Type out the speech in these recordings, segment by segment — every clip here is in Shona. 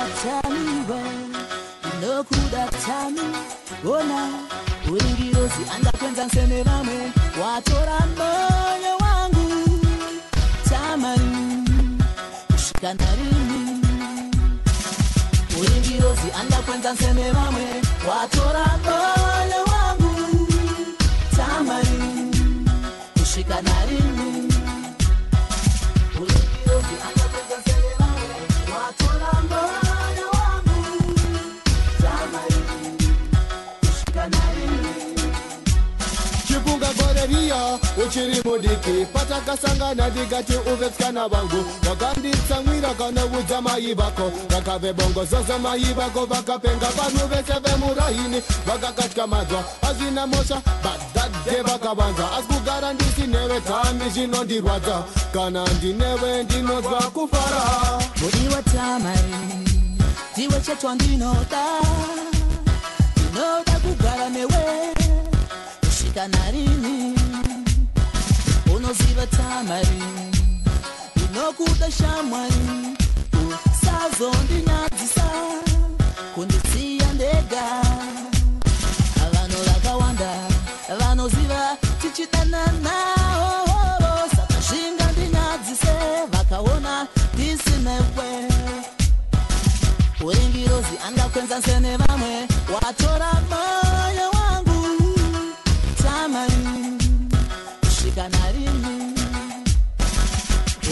kudataniwe inokudatani ona uringirozi andakwenza nseme vamwe watora moyo wangu tamani kusvika narini uringirozi andakwenza nseme vamwe watora moyo wangu tamani kusvika narini uringirozi andakwenza nseme vamwe watora moyo wangu tamani kusvika narini chipunga goreria uchiri mudiki patakasangana ndikati uvetskana vangu vakanditsamwira kanoudza mai vako vakave bongo zozo mai vako vakapenga vanhu vese vemurahini vakakatya madzwa hazvina mosha badhadhe vakavanza asi kugara ndisineve tami zvinondirwadza kana ndinewe ndinonzwa kufara mudiwa tamari ndiwe chetwa ndinoda kugara newe kusvika narini unoziva tamari inokuda shamwari usazondinyadzisa kundisiya ndega vanhu vakawanda vanoziva tichidanana saka zvinga ndinyadzise vakaona ndisinewe uringirozi andakwenza nsene vamwe watora moyo wangu tamari kusvika narini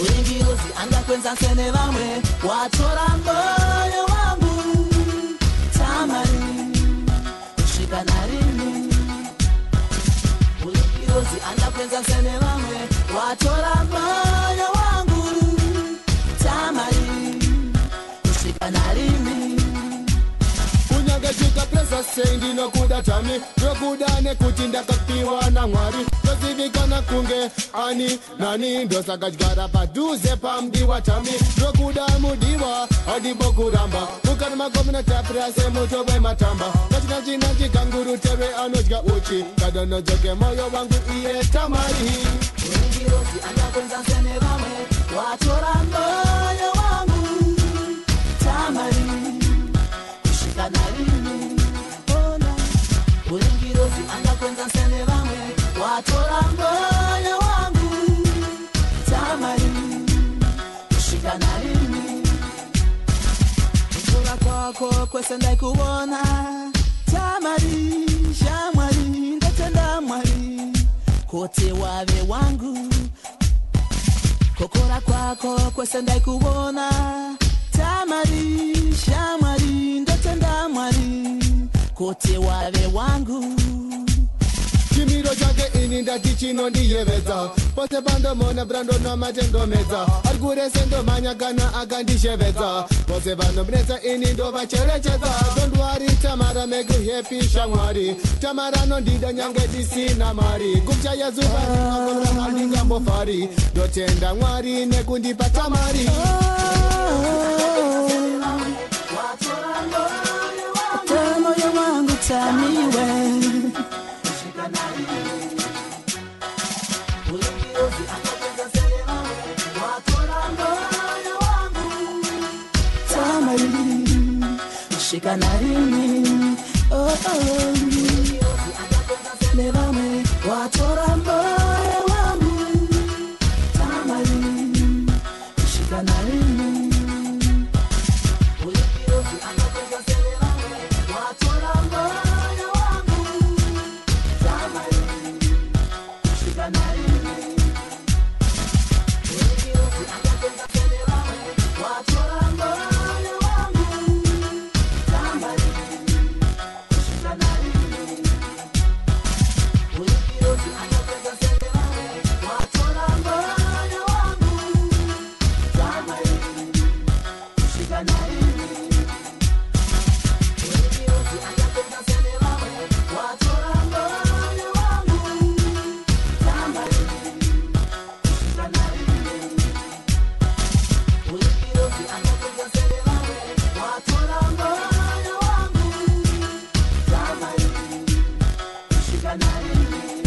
uringirozi andakwenza nsene vamwe watora moyo wangu tamari kusvika narini uringirozi andakwenza nsene vamwe watora moyo wangu tamari kusvika narini kunyange chikapresa sei ndinokuda tami ndokuda nekuti ndakapiwa namwari ndozivikana kunge ani nani ndosaka dyara padhuze pamdiwa tami ndokuda mudiwa hadibokuramba mukati magomina tapirase muto wematamba kachina china chikanguruterwe anodya uchi kadonodzoke moyo wangu iye tamari uringirozi andakwenza nsene vamwe watora moyo wangu tamari kusvika narini ona uringirozi andakwenza nsene vamwe watora moyo wangu tamari kusvika narini kukura kwako kwese ndaikuona tamari shamwari ndatenda mwari kote wave wangu kokora kwako kwese ndaikuona tamari shamwari ndatenda mwari kote wave wangu chimiro chake ini ndati chinondiyevedza pose pandomona brandonomatendomedza ari kurese ndomhanya kana akandishevedza pose vandomunetsa ini ndovacherechedza dondwari tamara mekuhepi shamwari tamara nondida nyange disina mari kuchaya zuva rinokorana ndingambofari ndotenda mwari nekundipa tamari moyo wangu tamiwe kusvika narini nevamwe watora moyo wangu tamari kusvika narini watora moyo wangu tamari kusvika narini watora moyo wangu tamari kusvika narini Shika na